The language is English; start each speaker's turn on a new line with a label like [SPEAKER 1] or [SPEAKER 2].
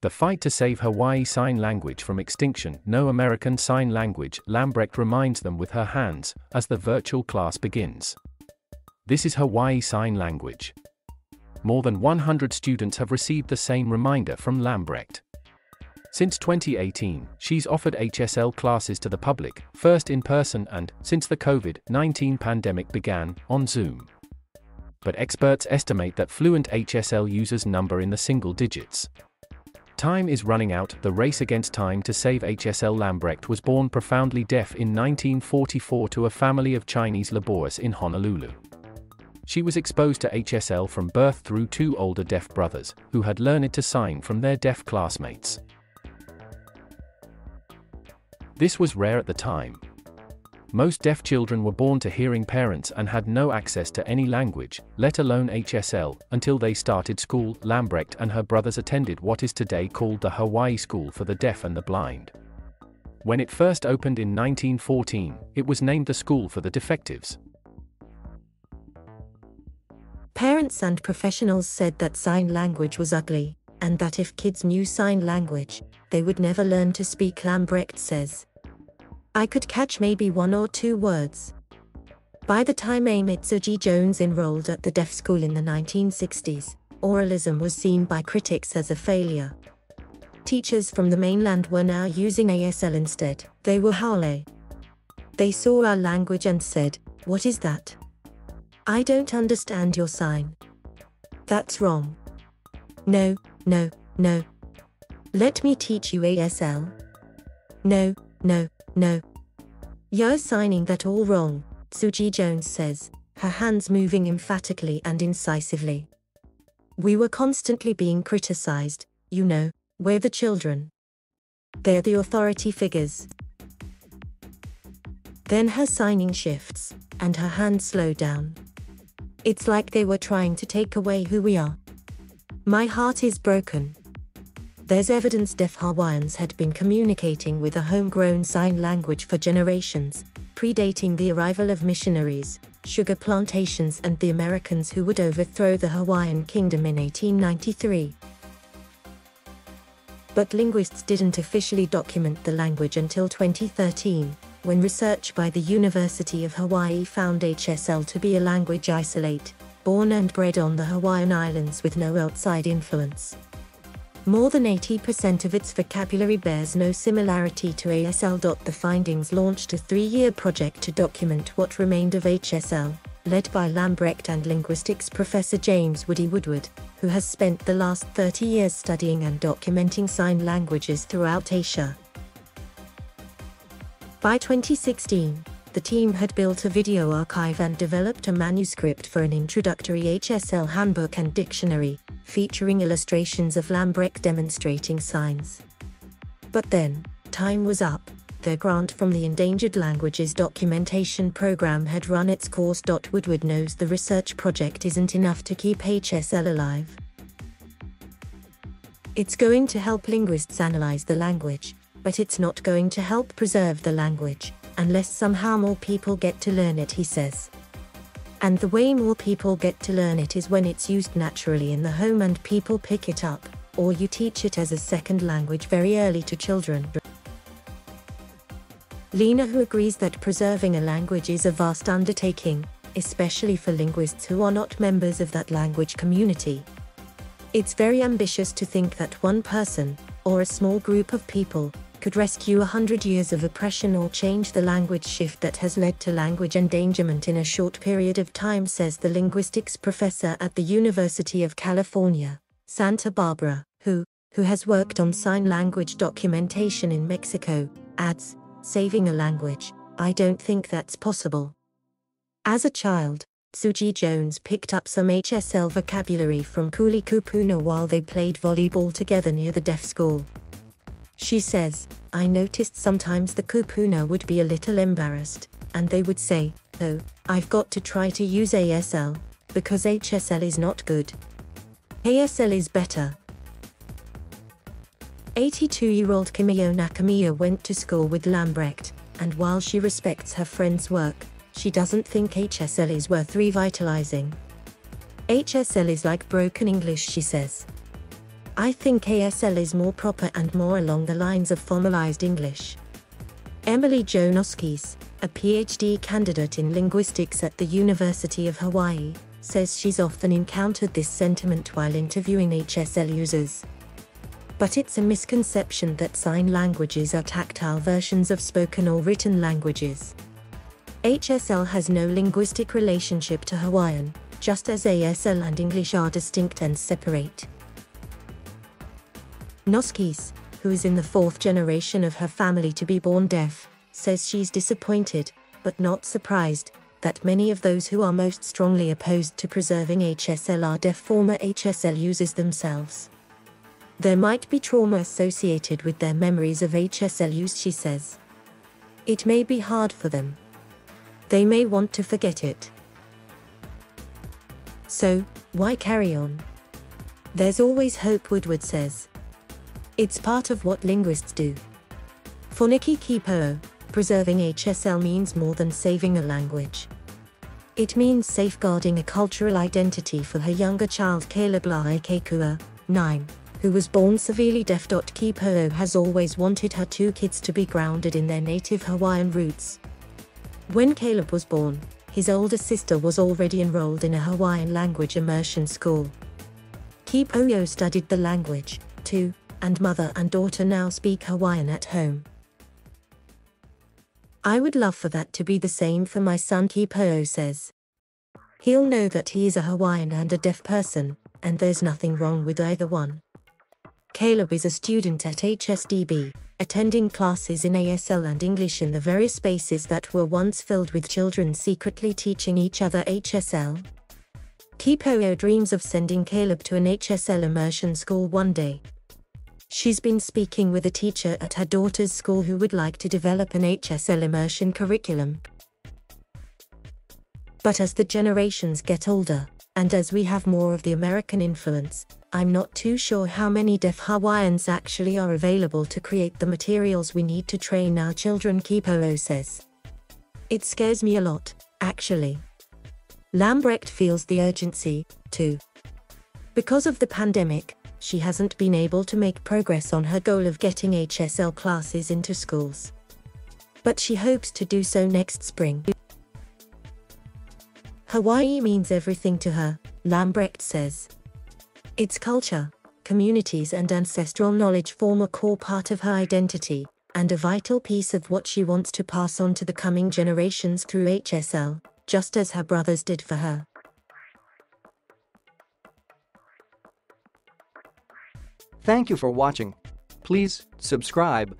[SPEAKER 1] The fight to save Hawaii Sign Language from extinction. No American Sign Language. Lambrecht reminds them with her hands, as the virtual class begins. This is Hawaii Sign Language. More than 100 students have received the same reminder from Lambrecht. Since 2018, she's offered HSL classes to the public, first in person and, since the COVID-19 pandemic began, on Zoom. But experts estimate that fluent HSL users number in the single digits. Time is running out. The race against time to save HSL. Lambrecht was born profoundly deaf in 1944 to a family of Chinese laborers in Honolulu. She was exposed to HSL from birth through two older deaf brothers, who had learned to sign from their deaf classmates. This was rare at the time. Most deaf children were born to hearing parents and had no access to any language, let alone HSL, until they started school. Lambrecht and her brothers attended what is today called the Hawaii School for the Deaf and the Blind. When it first opened in 1914, it was named the School for the Defectives.
[SPEAKER 2] Parents and professionals said that sign language was ugly, and that if kids knew sign language, they would never learn to speak. Lambrecht says, "I could catch maybe one or two words." By the time Mitsuji Jones enrolled at the deaf school in the 1960s, oralism was seen by critics as a failure. Teachers from the mainland were now using ASL instead. They were haole. They saw our language and said, "What is that? I don't understand your sign. That's wrong. No, no, no. Let me teach you ASL. No, no, no. You're signing that all wrong," Tsuji Jones says, her hands moving emphatically and incisively. "We were constantly being criticized, you know, we're the children. They're the authority figures." Then her signing shifts, and her hands slow down. "It's like they were trying to take away who we are. My heart is broken." There's evidence deaf Hawaiians had been communicating with a homegrown sign language for generations, predating the arrival of missionaries, sugar plantations and the Americans who would overthrow the Hawaiian kingdom in 1893. But linguists didn't officially document the language until 2013, when research by the University of Hawaii found HSL to be a language isolate, born and bred on the Hawaiian Islands with no outside influence. More than 80% of its vocabulary bears no similarity to ASL. The findings launched a 3-year project to document what remained of HSL, led by Lambrecht and linguistics professor James Woody Woodward, who has spent the last 30 years studying and documenting sign languages throughout Asia. By 2016, the team had built a video archive and developed a manuscript for an introductory HSL handbook and dictionary, featuring illustrations of Lambrecht demonstrating signs. But then, time was up. Their grant from the Endangered Languages Documentation Program had run its course. Woodward knows the research project isn't enough to keep HSL alive. It's going to help linguists analyze the language, but it's not going to help preserve the language, unless somehow more people get to learn it, he says. And the way more people get to learn it is when it's used naturally in the home and people pick it up, or you teach it as a second language very early to children. Lena, who agrees that preserving a language is a vast undertaking, especially for linguists who are not members of that language community. It's very ambitious to think that one person, or a small group of people, could rescue 100 years of oppression or change the language shift that has led to language endangerment in a short period of time, says the linguistics professor at the University of California, Santa Barbara, who has worked on sign language documentation in Mexico, adds, "Saving a language, I don't think that's possible." As a child, Tsuji Jones picked up some HSL vocabulary from Kuli Kupuna while they played volleyball together near the deaf school. She says, "I noticed sometimes the kupuna would be a little embarrassed, and they would say, 'Oh, I've got to try to use ASL, because HSL is not good. ASL is better.'" 82-year-old Kimiyo Nakamiya went to school with Lambrecht, and while she respects her friend's work, she doesn't think HSL is worth revitalizing. "HSL is like broken English," she says. I think ASL is more proper and more along the lines of formalized English. Emily Jo Noskis, a PhD candidate in linguistics at the University of Hawaii, says she's often encountered this sentiment while interviewing HSL users. But it's a misconception that sign languages are tactile versions of spoken or written languages. HSL has no linguistic relationship to Hawaiian, just as ASL and English are distinct and separate. Noskis, who is in the fourth generation of her family to be born deaf, says she's disappointed, but not surprised, that many of those who are most strongly opposed to preserving HSL are deaf former HSL users themselves. There might be trauma associated with their memories of HSL use, she says. It may be hard for them. They may want to forget it. So, why carry on? There's always hope, Woodward says. It's part of what linguists do. For Nikki Kipo'o, preserving HSL means more than saving a language. It means safeguarding a cultural identity for her younger child Caleb Laikekua, 9, who was born severely deaf. Kipo'o has always wanted her two kids to be grounded in their native Hawaiian roots. When Caleb was born, his older sister was already enrolled in a Hawaiian language immersion school. Kipo'o studied the language, too, and mother and daughter now speak Hawaiian at home. I would love for that to be the same for my son, Kipo'o says. He'll know that he is a Hawaiian and a deaf person, and there's nothing wrong with either one. Caleb is a student at HSDB, attending classes in ASL and English in the very spaces that were once filled with children secretly teaching each other HSL. Kipo'o dreams of sending Caleb to an HSL immersion school one day. She's been speaking with a teacher at her daughter's school who would like to develop an HSL immersion curriculum. But as the generations get older, and as we have more of the American influence, I'm not too sure how many deaf Hawaiians actually are available to create the materials we need to train our children, Kipo'o says. It scares me a lot, actually. Lambrecht feels the urgency, too. Because of the pandemic, she hasn't been able to make progress on her goal of getting HSL classes into schools. But she hopes to do so next spring. Hawaii means everything to her, Lambrecht says. Its culture, communities and ancestral knowledge form a core part of her identity, and a vital piece of what she wants to pass on to the coming generations through HSL, just as her brothers did for her.
[SPEAKER 3] Thank you for watching. Please subscribe